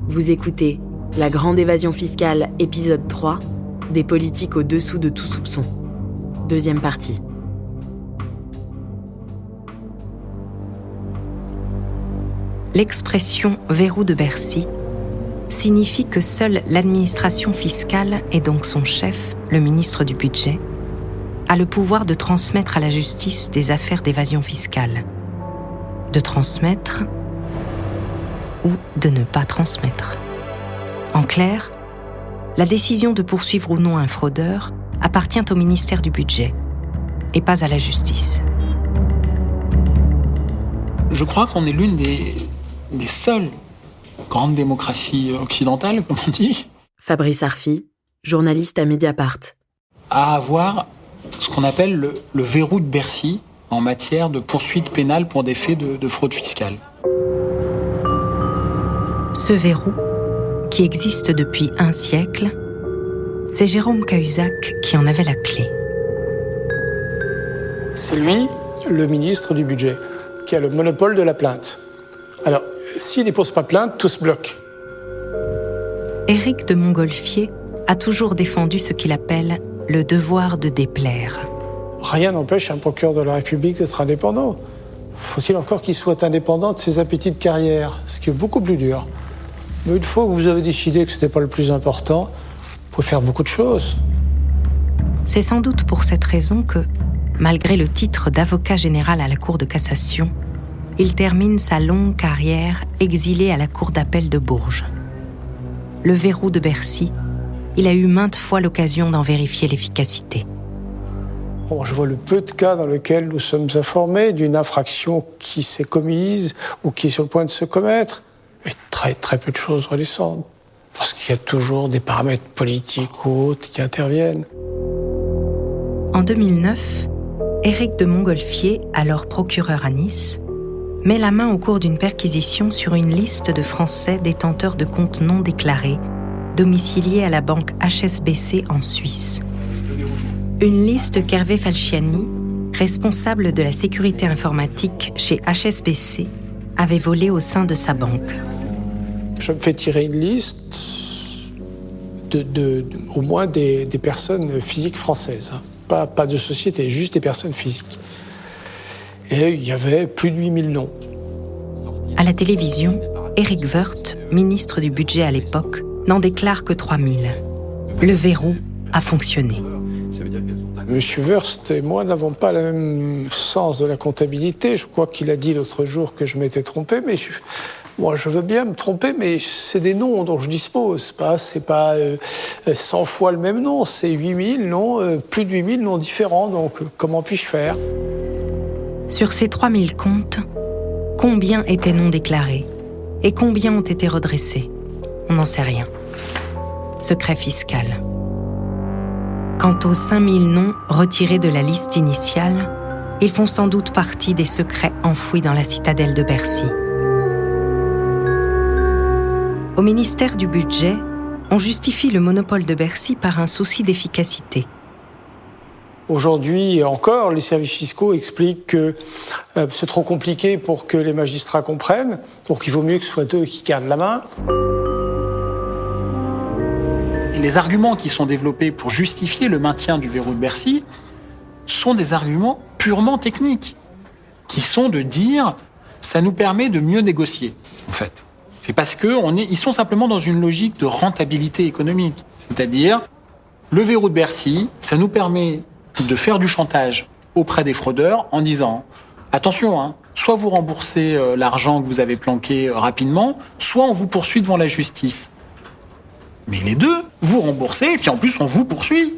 Vous écoutez La Grande Évasion Fiscale, épisode 3, des politiques au-dessous de tout soupçon. Deuxième partie. L'expression « verrou de Bercy » signifie que seule l'administration fiscale, et donc son chef, le ministre du Budget, a le pouvoir de transmettre à la justice des affaires d'évasion fiscale. De transmettre ou de ne pas transmettre. En clair, la décision de poursuivre ou non un fraudeur appartient au ministère du Budget et pas à la justice. Je crois qu'on est l'une des seules grandes démocraties occidentales, comme on dit, Fabrice Arfi, journaliste à Mediapart. à avoir ce qu'on appelle le verrou de Bercy en matière de poursuite pénale pour des faits de fraude fiscale. Ce verrou, qui existe depuis un siècle, c'est Jérôme Cahuzac qui en avait la clé. C'est lui, le ministre du Budget, qui a le monopole de la plainte. Alors, s'il ne dépose pas plainte, tout se bloque. Éric de Montgolfier a toujours défendu ce qu'il appelle le devoir de déplaire. Rien n'empêche un procureur de la République d'être indépendant. Faut-il encore qu'il soit indépendant de ses appétits de carrière, ce qui est beaucoup plus dur. Mais une fois que vous avez décidé que ce n'était pas le plus important, vous pouvez faire beaucoup de choses. C'est sans doute pour cette raison que, malgré le titre d'avocat général à la Cour de cassation, il termine sa longue carrière exilé à la Cour d'appel de Bourges. Le verrou de Bercy, il a eu maintes fois l'occasion d'en vérifier l'efficacité. Bon, je vois le peu de cas dans lesquels nous sommes informés d'une infraction qui s'est commise ou qui est sur le point de se commettre. Mais très très peu de choses redescendent. Parce qu'il y a toujours des paramètres politiques ou autres qui interviennent. En 2009, Éric de Montgolfier, alors procureur à Nice, met la main au cours d'une perquisition sur une liste de Français détenteurs de comptes non déclarés, domiciliés à la banque HSBC en Suisse. Une liste qu'Hervé Falciani, responsable de la sécurité informatique chez HSBC, avait volée au sein de sa banque. Je me fais tirer une liste au moins des personnes physiques françaises. Pas de société, juste des personnes physiques. Et il y avait plus de 8000 noms. À la télévision, Éric Woerth, ministre du Budget à l'époque, n'en déclare que 3000. Le verrou a fonctionné. Monsieur Woerth et moi n'avons pas le même sens de la comptabilité. Je crois qu'il a dit l'autre jour que je m'étais trompé, mais moi je veux bien me tromper, mais c'est des noms dont je dispose. C'est pas 100 fois le même nom, c'est 8000 noms, plus de 8000 noms différents, donc comment puis-je faire ? Sur ces 3000 comptes, combien étaient non déclarés et combien ont été redressés ? On n'en sait rien. Secret fiscal. Quant aux 5000 noms retirés de la liste initiale, ils font sans doute partie des secrets enfouis dans la citadelle de Bercy. Au ministère du Budget, on justifie le monopole de Bercy par un souci d'efficacité. Aujourd'hui encore, les services fiscaux expliquent que c'est trop compliqué pour que les magistrats comprennent, donc il vaut mieux que ce soit eux qui gardent la main. Et les arguments qui sont développés pour justifier le maintien du verrou de Bercy sont des arguments purement techniques, qui sont de dire ça nous permet de mieux négocier, en fait. C'est parce qu'ils sont simplement dans une logique de rentabilité économique. C'est-à-dire, le verrou de Bercy, ça nous permet de faire du chantage auprès des fraudeurs en disant attention, soit vous remboursez l'argent que vous avez planqué rapidement, soit on vous poursuit devant la justice. Mais les deux, vous remboursez et puis en plus on vous poursuit.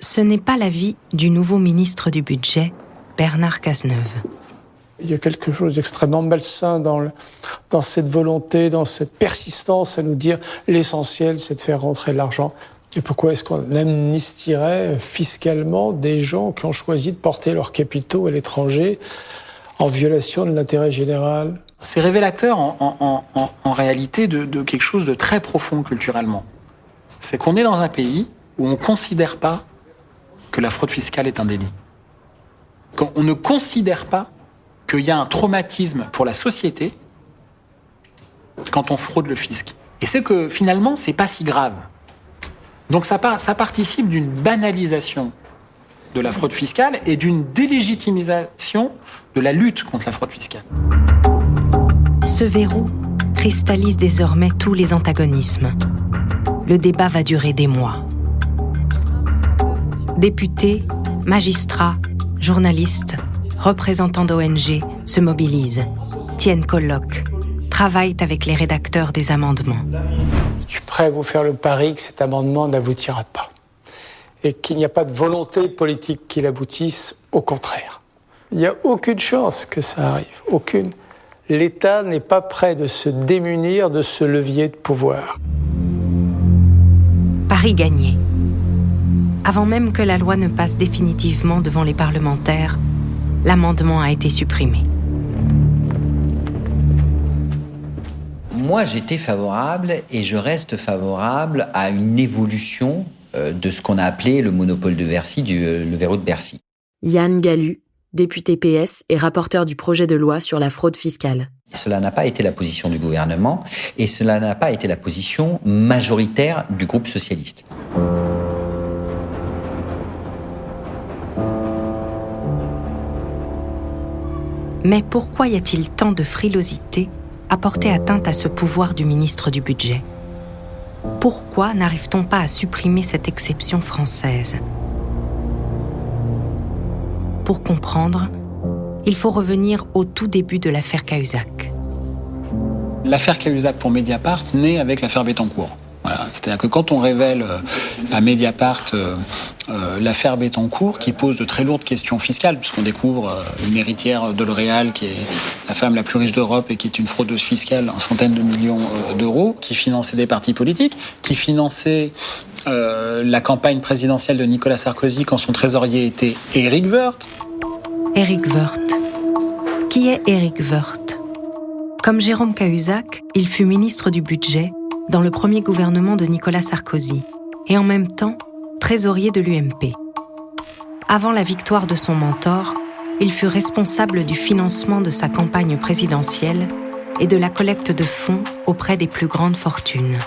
Ce n'est pas l'avis du nouveau ministre du Budget, Bernard Cazeneuve. Il y a quelque chose d'extrêmement malsain dans cette volonté, dans cette persistance à nous dire l'essentiel c'est de faire rentrer l'argent. Et pourquoi est-ce qu'on amnistierait fiscalement des gens qui ont choisi de porter leurs capitaux à l'étranger en violation de l'intérêt général ? C'est révélateur en réalité de quelque chose de très profond culturellement. C'est qu'on est dans un pays où on ne considère pas que la fraude fiscale est un délit. On ne considère pas qu'il y a un traumatisme pour la société quand on fraude le fisc. Et c'est que finalement, c'est pas si grave. Donc ça participe d'une banalisation de la fraude fiscale et d'une délégitimisation de la lutte contre la fraude fiscale. Ce verrou cristallise désormais tous les antagonismes. Le débat va durer des mois. Députés, magistrats, journalistes, représentants d'ONG se mobilisent, tiennent colloques, travaillent avec les rédacteurs des amendements. Je suis prêt à vous faire le pari que cet amendement n'aboutira pas. Et qu'il n'y a pas de volonté politique qu'il aboutisse, au contraire. Il n'y a aucune chance que ça arrive, aucune. L'État n'est pas prêt de se démunir de ce levier de pouvoir. Pari gagné. Avant même que la loi ne passe définitivement devant les parlementaires, l'amendement a été supprimé. Moi, j'étais favorable et je reste favorable à une évolution de ce qu'on a appelé le monopole de Bercy, le verrou de Bercy. Yann Galut, député PS et rapporteur du projet de loi sur la fraude fiscale. Cela n'a pas été la position du gouvernement et cela n'a pas été la position majoritaire du groupe socialiste. Mais pourquoi y a-t-il tant de frilosité à porter atteinte à ce pouvoir du ministre du Budget ? Pourquoi n'arrive-t-on pas à supprimer cette exception française ? Pour comprendre, il faut revenir au tout début de l'affaire Cahuzac. L'affaire Cahuzac pour Mediapart naît avec l'affaire Bettencourt. Voilà. C'est-à-dire que quand on révèle à Mediapart l'affaire Bettencourt, qui pose de très lourdes questions fiscales, puisqu'on découvre une héritière de L'Oréal, qui est la femme la plus riche d'Europe et qui est une fraudeuse fiscale en centaines de millions d'euros, qui finançait des partis politiques, qui finançait la campagne présidentielle de Nicolas Sarkozy quand son trésorier était Éric Woerth. Éric Woerth. Qui est Éric Woerth ? Comme Jérôme Cahuzac, il fut ministre du Budget dans le premier gouvernement de Nicolas Sarkozy et en même temps trésorier de l'UMP. Avant la victoire de son mentor, il fut responsable du financement de sa campagne présidentielle et de la collecte de fonds auprès des plus grandes fortunes.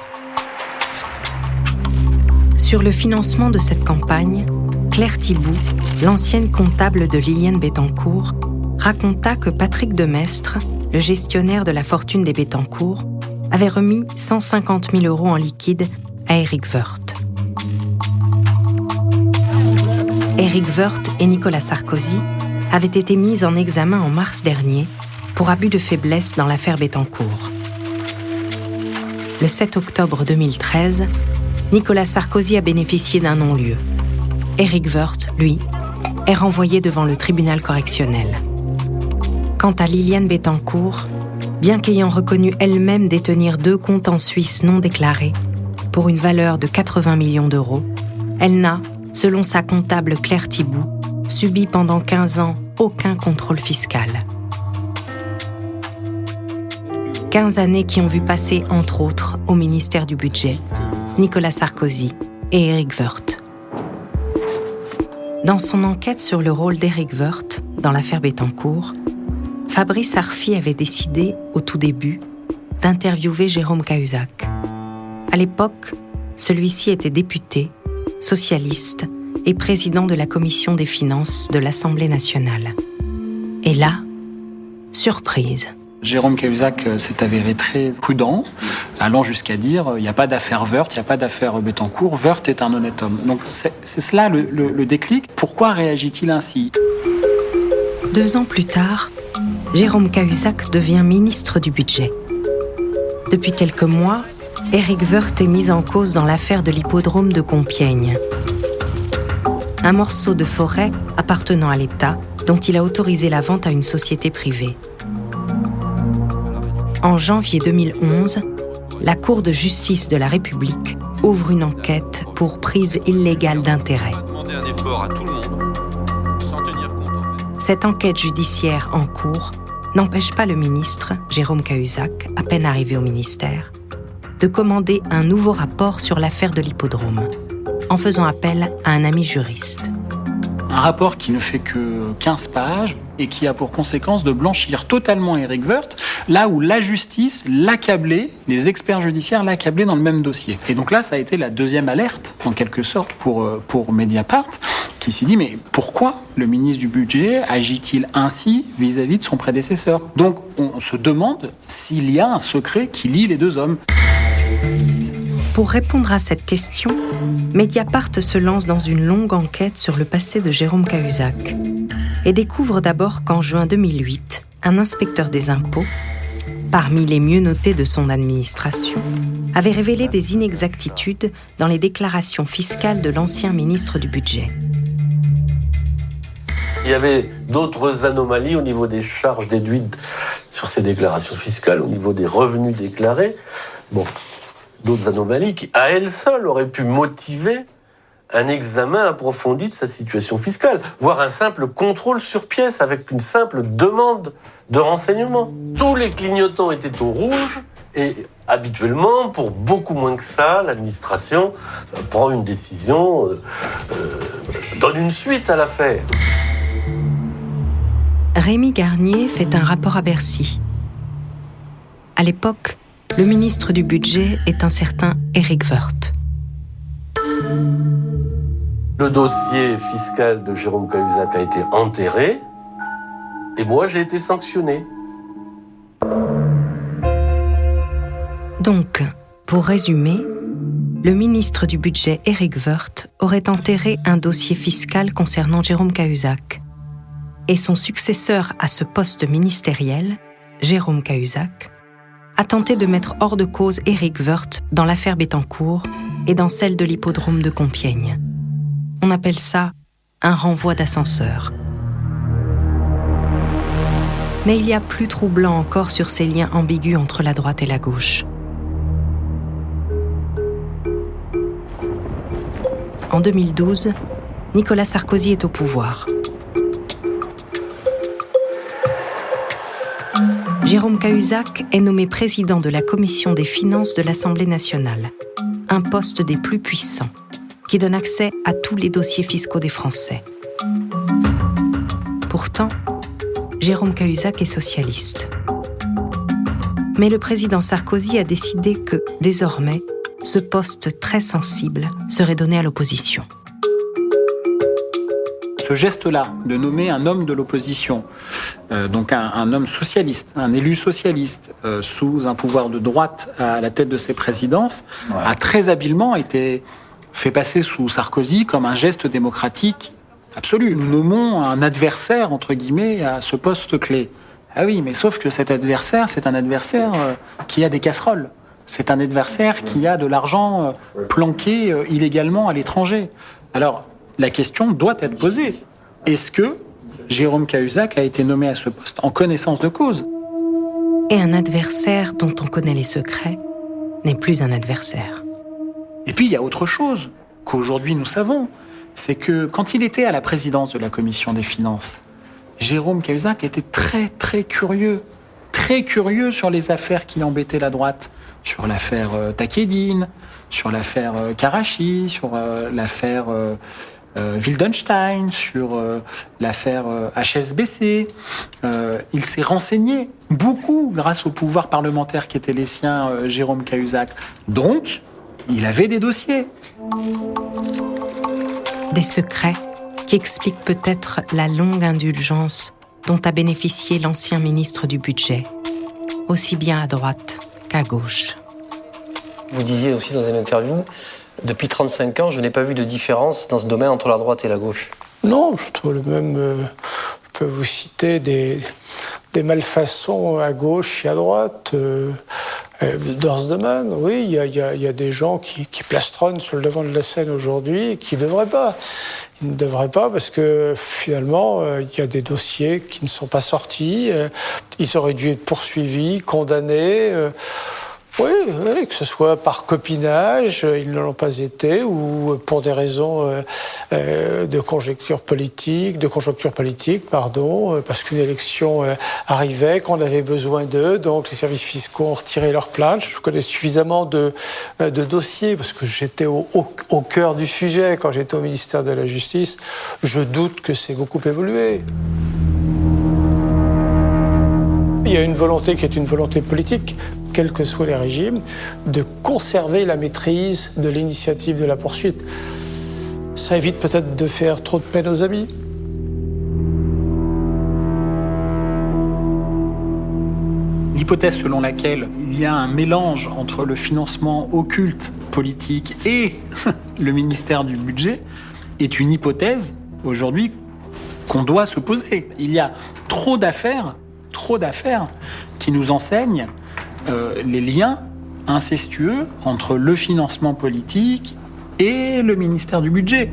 Sur le financement de cette campagne, Claire Thibout, l'ancienne comptable de Liliane Bettencourt, raconta que Patrick Demestre, le gestionnaire de la fortune des Bettencourt, avait remis 150 000 € en liquide à Éric Woerth. Éric Woerth et Nicolas Sarkozy avaient été mis en examen en mars dernier pour abus de faiblesse dans l'affaire Bettencourt. Le 7 octobre 2013, Nicolas Sarkozy a bénéficié d'un non-lieu. Éric Woerth, lui, est renvoyé devant le tribunal correctionnel. Quant à Liliane Bettencourt, bien qu'ayant reconnu elle-même détenir 2 comptes en Suisse non déclarés, pour une valeur de 80 millions d'euros, elle n'a, selon sa comptable Claire Thibout, subi pendant 15 ans aucun contrôle fiscal. 15 années qui ont vu passer, entre autres, au ministère du Budget, Nicolas Sarkozy et Éric Woerth. Dans son enquête sur le rôle d'Éric Woerth dans l'affaire Bettencourt, Fabrice Arfi avait décidé, au tout début, d'interviewer Jérôme Cahuzac. À l'époque, celui-ci était député, socialiste et président de la commission des finances de l'Assemblée nationale. Et là, surprise. Jérôme Cahuzac s'est avéré très prudent, allant jusqu'à dire il n'y a pas d'affaire Woerth, il n'y a pas d'affaire Bettencourt, Woerth est un honnête homme. Donc c'est cela le déclic. Pourquoi réagit-il ainsi ? 2 ans plus tard, Jérôme Cahuzac devient ministre du Budget. Depuis quelques mois, Éric Woerth est mis en cause dans l'affaire de l'hippodrome de Compiègne. Un morceau de forêt appartenant à l'État dont il a autorisé la vente à une société privée. En janvier 2011, la Cour de justice de la République ouvre une enquête pour prise illégale d'intérêt. Cette enquête judiciaire en cours n'empêche pas le ministre, Jérôme Cahuzac, à peine arrivé au ministère, de commander un nouveau rapport sur l'affaire de l'hippodrome, en faisant appel à un ami juriste. Un rapport qui ne fait que 15 pages et qui a pour conséquence de blanchir totalement Éric Woerth, là où la justice l'accablait, les experts judiciaires l'accablaient dans le même dossier. Et donc là, ça a été la deuxième alerte, en quelque sorte, pour Mediapart, qui s'est dit, mais pourquoi le ministre du Budget agit-il ainsi vis-à-vis de son prédécesseur? Donc on se demande s'il y a un secret qui lie les deux hommes. Pour répondre à cette question, Mediapart se lance dans une longue enquête sur le passé de Jérôme Cahuzac et découvre d'abord qu'en juin 2008, un inspecteur des impôts, parmi les mieux notés de son administration, avait révélé des inexactitudes dans les déclarations fiscales de l'ancien ministre du Budget. Il y avait d'autres anomalies au niveau des charges déduites sur ces déclarations fiscales, au niveau des revenus déclarés. Bon, d'autres anomalies qui, à elles seules, auraient pu motiver un examen approfondi de sa situation fiscale, voire un simple contrôle sur pièce avec une simple demande de renseignement. Tous les clignotants étaient au rouge et habituellement, pour beaucoup moins que ça, l'administration prend une décision, donne une suite à l'affaire. Rémi Garnier fait un rapport à Bercy. À l'époque, le ministre du Budget est un certain Éric Woerth. Le dossier fiscal de Jérôme Cahuzac a été enterré et moi j'ai été sanctionné. Donc, pour résumer, le ministre du Budget Éric Woerth aurait enterré un dossier fiscal concernant Jérôme Cahuzac. Et son successeur à ce poste ministériel, Jérôme Cahuzac, a tenté de mettre hors de cause Éric Woerth dans l'affaire Bettencourt et dans celle de l'hippodrome de Compiègne. On appelle ça un renvoi d'ascenseur. Mais il y a plus troublant encore sur ces liens ambigus entre la droite et la gauche. En 2012, Nicolas Sarkozy est au pouvoir. Jérôme Cahuzac est nommé président de la Commission des finances de l'Assemblée nationale, un poste des plus puissants, qui donne accès à tous les dossiers fiscaux des Français. Pourtant, Jérôme Cahuzac est socialiste. Mais le président Sarkozy a décidé que, désormais, ce poste très sensible serait donné à l'opposition. Ce geste-là, de nommer un homme de l'opposition, donc un homme socialiste, un élu socialiste, sous un pouvoir de droite à la tête de ses présidences, a très habilement été fait passer sous Sarkozy comme un geste démocratique absolu. Nous nommons un adversaire, entre guillemets, à ce poste clé. Ah oui, mais sauf que cet adversaire, c'est un adversaire qui a des casseroles. C'est un adversaire qui a de l'argent planqué illégalement à l'étranger. Alors, la question doit être posée. Est-ce que Jérôme Cahuzac a été nommé à ce poste en connaissance de cause? Et un adversaire dont on connaît les secrets n'est plus un adversaire. Et puis, il y a autre chose qu'aujourd'hui nous savons. C'est que quand il était à la présidence de la Commission des finances, Jérôme Cahuzac était très curieux sur les affaires qui embêtaient la droite. Sur l'affaire Takedine, sur l'affaire Karachi, sur l'affaire Wildenstein, sur l'affaire HSBC. Il s'est renseigné beaucoup grâce au pouvoir parlementaire qui était les siens, Jérôme Cahuzac. Donc, il avait des dossiers. Des secrets qui expliquent peut-être la longue indulgence dont a bénéficié l'ancien ministre du Budget, aussi bien à droite qu'à gauche. Vous disiez aussi dans une interview, depuis 35 ans, je n'ai pas vu de différence dans ce domaine entre la droite et la gauche. Non, je trouve le même. Je peux vous citer des malfaçons à gauche et à droite. Dans ce domaine, oui, il y a des gens qui plastronnent sur le devant de la scène aujourd'hui et qui ne devraient pas. Ils ne devraient pas parce que finalement, il y a des dossiers qui ne sont pas sortis. Ils auraient dû être poursuivis, condamnés. Oui, que ce soit par copinage, ils ne l'ont pas été, ou pour des raisons de conjoncture politique, parce qu'une élection arrivait, qu'on avait besoin d'eux, donc les services fiscaux ont retiré leur plainte. Je connais suffisamment de dossiers, parce que j'étais au cœur du sujet quand j'étais au ministère de la Justice. Je doute que c'est beaucoup évolué. Il y a une volonté qui est une volonté politique, quels que soient les régimes, de conserver la maîtrise de l'initiative de la poursuite. Ça évite peut-être de faire trop de peine aux amis. L'hypothèse selon laquelle il y a un mélange entre le financement occulte politique et le ministère du Budget est une hypothèse, aujourd'hui, qu'on doit se poser. Il y a trop d'affaires qui nous enseignent les liens incestueux entre le financement politique et le ministère du Budget.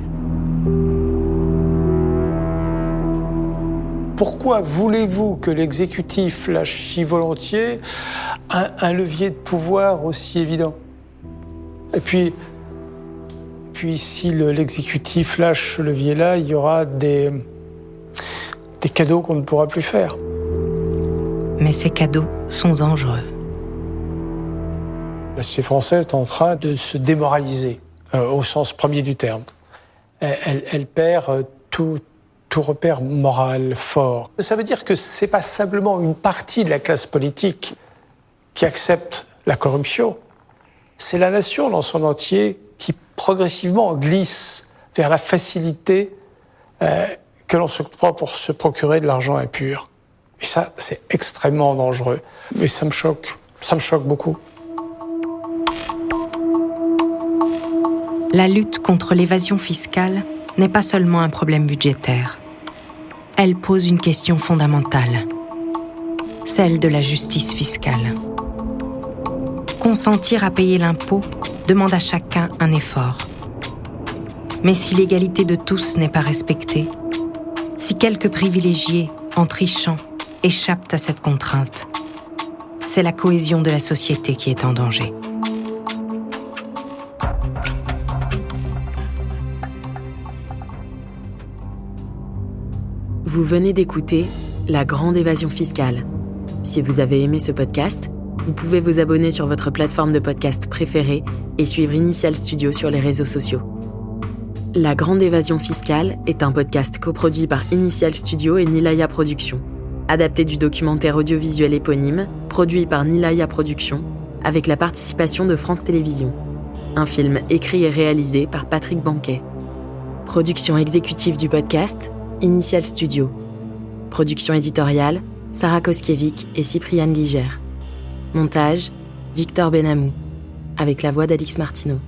Pourquoi voulez-vous que l'exécutif lâche si volontiers un levier de pouvoir aussi évident ? Et puis si l'exécutif lâche ce levier-là, il y aura des cadeaux qu'on ne pourra plus faire. Mais ces cadeaux sont dangereux. La société française est en train de se démoraliser, au sens premier du terme. Elle perd tout repère moral fort. Ça veut dire que c'est pas simplement une partie de la classe politique qui accepte la corruption, c'est la nation dans son entier qui progressivement glisse vers la facilité que l'on se prend pour se procurer de l'argent impur. Et ça, c'est extrêmement dangereux. Mais ça me choque beaucoup. La lutte contre l'évasion fiscale n'est pas seulement un problème budgétaire. Elle pose une question fondamentale, celle de la justice fiscale. Consentir à payer l'impôt demande à chacun un effort. Mais si l'égalité de tous n'est pas respectée, si quelques privilégiés, en trichant, échappent à cette contrainte, c'est la cohésion de la société qui est en danger. Vous venez d'écouter La Grande Évasion Fiscale. Si vous avez aimé ce podcast, vous pouvez vous abonner sur votre plateforme de podcast préférée et suivre Initial Studio sur les réseaux sociaux. La Grande Évasion Fiscale est un podcast coproduit par Initial Studio et Nilaya Productions, adapté du documentaire audiovisuel éponyme, produit par Nilaya Productions, avec la participation de France Télévisions. Un film écrit et réalisé par Patrick Banquet. Production exécutive du podcast, Initial Studio. Production éditoriale, Sarah Koskiewicz et Cypriane Ligère. Montage, Victor Benamou, avec la voix d'Alix Martineau.